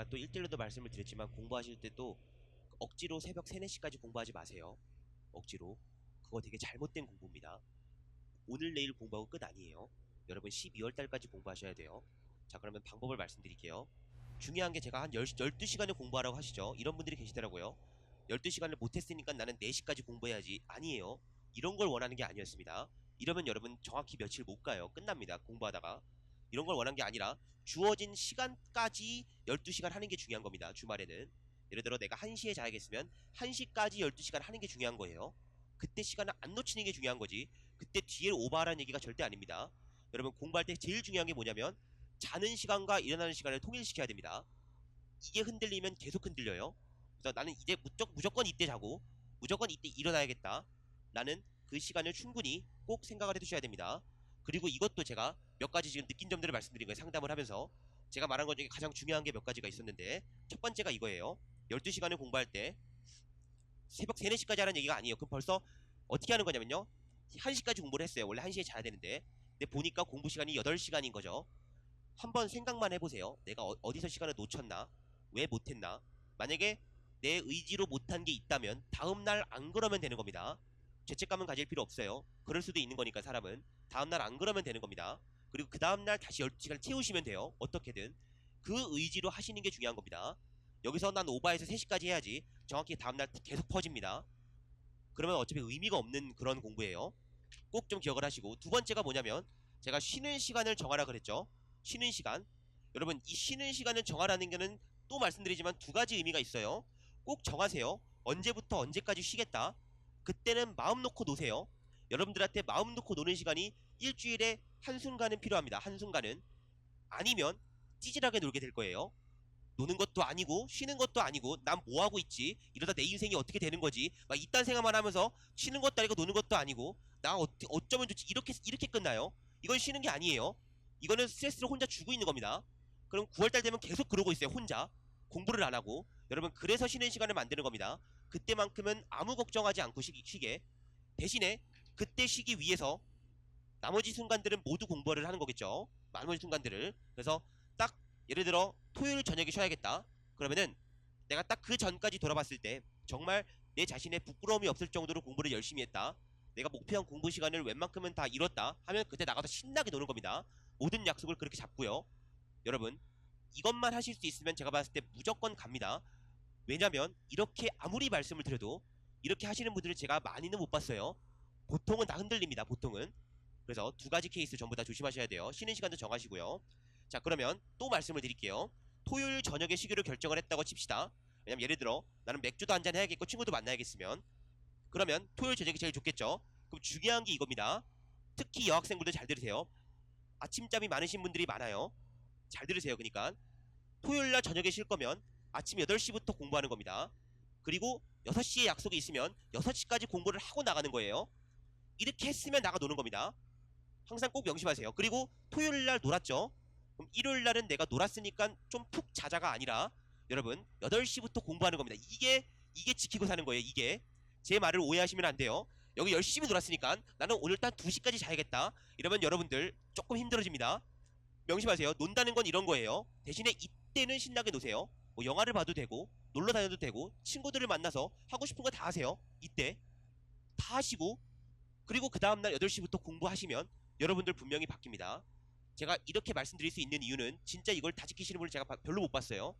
제가 또 1대1로도 말씀을 드렸지만 공부하실 때 또 억지로 새벽 3, 4시까지 공부하지 마세요. 억지로. 그거 되게 잘못된 공부입니다. 오늘 내일 공부하고 끝 아니에요. 여러분 12월 달까지 공부하셔야 돼요. 자, 그러면 방법을 말씀드릴게요. 중요한 게 제가 한 12시간을 공부하라고 하시죠. 이런 분들이 계시더라고요. 12시간을 못했으니까 나는 4시까지 공부해야지. 아니에요. 이런 걸 원하는 게 아니었습니다. 이러면 여러분 정확히 며칠 못 가요. 끝납니다. 공부하다가. 이런 걸 원한 게 아니라 주어진 시간까지 12시간 하는 게 중요한 겁니다. 주말에는. 예를 들어 내가 1시에 자야겠으면 1시까지 12시간 하는 게 중요한 거예요. 그때 시간을 안 놓치는 게 중요한 거지. 그때 뒤에 오버하라는 얘기가 절대 아닙니다. 여러분 공부할 때 제일 중요한 게 뭐냐면 자는 시간과 일어나는 시간을 통일시켜야 됩니다. 이게 흔들리면 계속 흔들려요. 그래서 나는 이제 무조건 이때 자고 무조건 이때 일어나야겠다. 라는 그 시간을 충분히 꼭 생각을 해두셔야 됩니다. 그리고 이것도 제가 몇 가지 지금 느낀 점들을 말씀드린 거예요. 상담을 하면서 제가 말한 것 중에 가장 중요한 게 몇 가지가 있었는데 첫 번째가 이거예요. 12시간을 공부할 때 새벽 3, 4시까지 하라는 얘기가 아니에요. 그럼 벌써 어떻게 하는 거냐면요. 1시까지 공부를 했어요. 원래 1시에 자야 되는데. 근데 보니까 공부 시간이 8시간인 거죠. 한번 생각만 해보세요. 내가 어디서 시간을 놓쳤나? 왜 못했나? 만약에 내 의지로 못한 게 있다면 다음날 안 그러면 되는 겁니다. 죄책감은 가질 필요 없어요. 그럴 수도 있는 거니까 사람은. 다음날 안 그러면 되는 겁니다. 그리고 그 다음날 다시 12시간 채우시면 돼요. 어떻게든. 그 의지로 하시는 게 중요한 겁니다. 여기서 난 오버해서 3시까지 해야지. 정확히 다음날 계속 퍼집니다. 그러면 어차피 의미가 없는 그런 공부예요. 꼭 좀 기억을 하시고 두 번째가 뭐냐면 제가 쉬는 시간을 정하라 그랬죠. 쉬는 시간. 여러분 이 쉬는 시간을 정하라는 거는 또 말씀드리지만 두 가지 의미가 있어요. 꼭 정하세요. 언제부터 언제까지 쉬겠다. 그때는 마음 놓고 노세요. 여러분들한테 마음 놓고 노는 시간이 일주일에 한순간은 필요합니다. 한순간은. 아니면 찌질하게 놀게 될 거예요. 노는 것도 아니고 쉬는 것도 아니고 난 뭐하고 있지? 이러다 내 인생이 어떻게 되는 거지? 막 이딴 생각만 하면서 쉬는 것도 아니고 노는 것도 아니고 나 어쩌면 좋지? 이렇게 끝나요. 이건 쉬는 게 아니에요. 이거는 스트레스를 혼자 주고 있는 겁니다. 그럼 9월달 되면 계속 그러고 있어요. 혼자. 공부를 안 하고. 여러분 그래서 쉬는 시간을 만드는 겁니다. 그때만큼은 아무 걱정하지 않고 쉬게. 대신에 그때 쉬기 위해서 나머지 순간들은 모두 공부를 하는 거겠죠. 나머지 순간들을. 그래서 딱 예를 들어 토요일 저녁에 쉬어야겠다. 그러면은 내가 딱 그 전까지 돌아봤을 때 정말 내 자신의 부끄러움이 없을 정도로 공부를 열심히 했다. 내가 목표한 공부 시간을 웬만큼은 다 이뤘다 하면 그때 나가서 신나게 노는 겁니다. 모든 약속을 그렇게 잡고요. 여러분 이것만 하실 수 있으면 제가 봤을 때 무조건 갑니다. 왜냐면 이렇게 아무리 말씀을 드려도 이렇게 하시는 분들을 제가 많이는 못 봤어요. 보통은 다 흔들립니다. 보통은. 그래서 두 가지 케이스 전부 다 조심하셔야 돼요. 쉬는 시간도 정하시고요. 자 그러면 또 말씀을 드릴게요. 토요일 저녁에 쉬기로 결정을 했다고 칩시다. 왜냐면 예를 들어 나는 맥주도 한잔 해야겠고 친구도 만나야겠으면 그러면 토요일 저녁이 제일 좋겠죠. 그럼 중요한 게 이겁니다. 특히 여학생분들 잘 들으세요. 아침잠이 많으신 분들이 많아요. 잘 들으세요. 그러니까 토요일날 저녁에 쉴 거면 아침 8시부터 공부하는 겁니다. 그리고 6시에 약속이 있으면 6시까지 공부를 하고 나가는 거예요. 이렇게 했으면 나가 노는 겁니다. 항상 꼭 명심하세요. 그리고 토요일날 놀았죠. 그럼 일요일날은 내가 놀았으니까 좀 푹 자자가 아니라 여러분 8시부터 공부하는 겁니다. 이게 지키고 사는 거예요. 이게 제 말을 오해하시면 안 돼요. 여기 열심히 놀았으니까 나는 오늘 딱 2시까지 자야겠다. 이러면 여러분들 조금 힘들어집니다. 명심하세요. 논다는 건 이런 거예요. 대신에 이때는 신나게 노세요. 뭐 영화를 봐도 되고 놀러 다녀도 되고 친구들을 만나서 하고 싶은 거 다 하세요. 이때 다 하시고 그리고 그 다음날 8시부터 공부하시면 여러분들 분명히 바뀝니다. 제가 이렇게 말씀드릴 수 있는 이유는 진짜 이걸 다 지키시는 분을 제가 별로 못 봤어요.